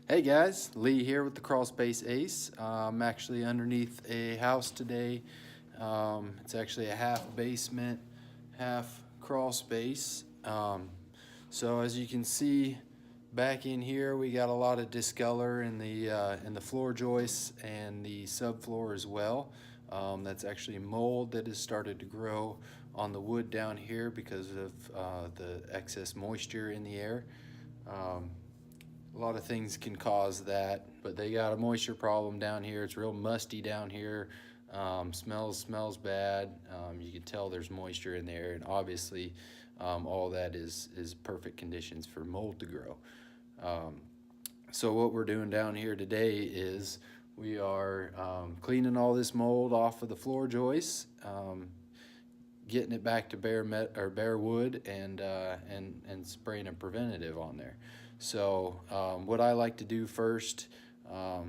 Hey guys, Lee here with the Crawlspace Ace. I'm actually underneath a house today. It's actually a half basement, half crawl space. So as you can see back in here, we got a lot of discolor in the floor joists and the subfloor as well. That's actually mold that has started to grow on the wood down here because of the excess moisture in the air. A lot of things can cause that, but they got a moisture problem down here. It's real musty down here. Smells bad. You can tell there's moisture in there, and obviously all that is perfect conditions for mold to grow. So what we're doing down here today is we are cleaning all this mold off of the floor joists, getting it back to bare wood, and spraying a preventative on there. So what I like to do first, a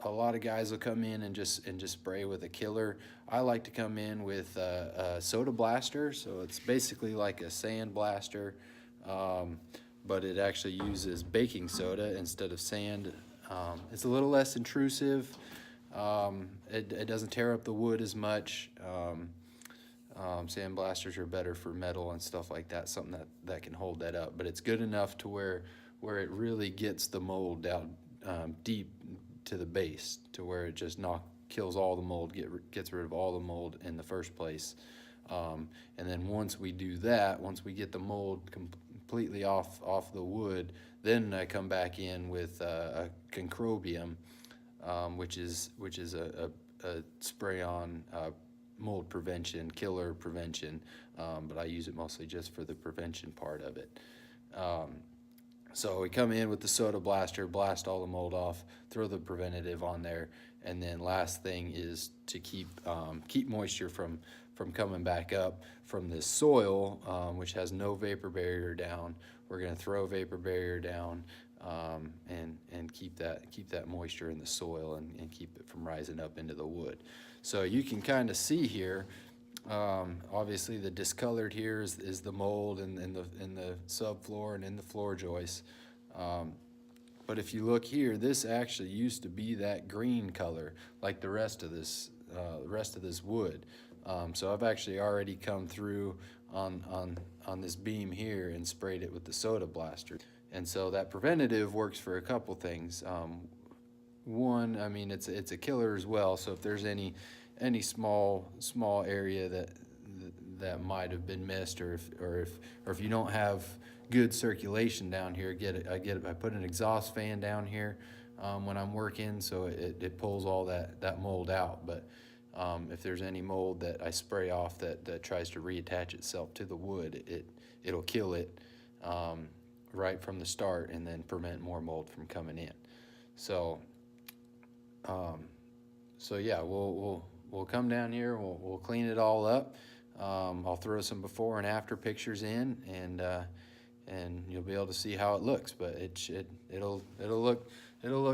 lot of guys will come in and just spray with a killer. I like to come in with a soda blaster, so it's basically like a sand blaster, but it actually uses baking soda instead of sand. It's a little less intrusive. It doesn't tear up the wood as much. Sand blasters are better for metal and stuff like that, something that can hold that up, but it's good enough to where it really gets the mold down deep to the base, to where it just kills all the mold, gets rid of all the mold in the first place. And then once we do that, once we get the mold completely off the wood, then I come back in with a Concrobium, which is a spray on mold prevention, killer prevention, but I use it mostly just for the prevention part of it. So we come in with the soda blaster, blast all the mold off, throw the preventative on there, and then last thing is to keep moisture from coming back up from this soil, which has no vapor barrier down. We're going to throw vapor barrier down and keep that moisture in the soil and keep it from rising up into the wood. So you can kind of see here, obviously the discolored here is the mold in the subfloor and in the floor joists. But if you look here, this actually used to be that green color like the rest of this wood. So I've actually already come through on this beam here and sprayed it with the soda blaster. And so that preventative works for a couple things. One, I mean, it's a killer as well. So if there's any small area that might have been missed, or if you don't have good circulation down here, I put an exhaust fan down here when I'm working, so it pulls all that mold out. But if there's any mold that I spray off that tries to reattach itself to the wood, it'll kill it right from the start, and then prevent more mold from coming in. So yeah, we'll come down here, we'll clean it all up. I'll throw some before and after pictures in, and you'll be able to see how it looks. But it'll look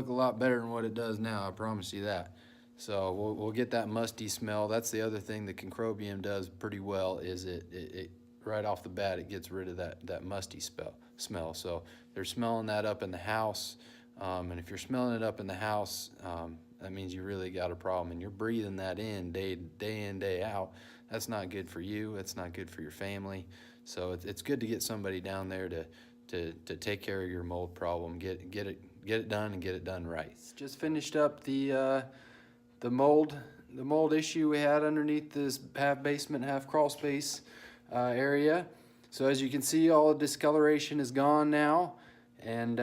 a lot better than what it does now, I promise you that. So we'll get that musty smell. That's the other thing the Concrobium does pretty well, is it right off the bat it gets rid of that musty smell. So they're smelling that up in the house, and if you're smelling it up in the house, that means you really got a problem, and you're breathing that in day in, day out. That's not good for you. It's not good for your family. So it's good to get somebody down there to take care of your mold problem. Get it done, and get it done right. Just finished up the mold issue we had underneath this half basement, half crawl space area. So as you can see, all the discoloration is gone now, and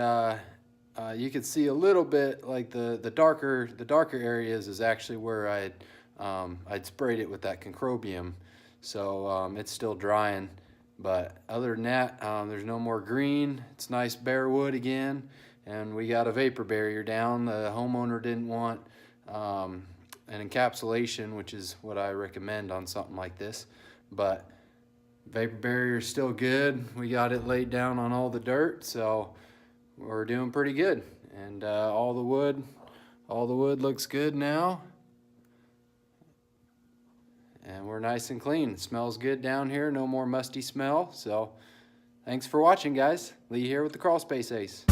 you can see a little bit, like the darker areas is actually where I'd sprayed it with that Concrobium. So it's still drying, but other than that, there's no more green. It's nice bare wood again, and we got a vapor barrier down. The homeowner didn't want an encapsulation, which is what I recommend on something like this, but vapor barrier is still good. We got it laid down on all the dirt, so we're doing pretty good. And all the wood looks good now, and we're nice and clean. It smells good down here, no more musty smell. So thanks for watching, guys. Lee here with the Crawlspace Ace.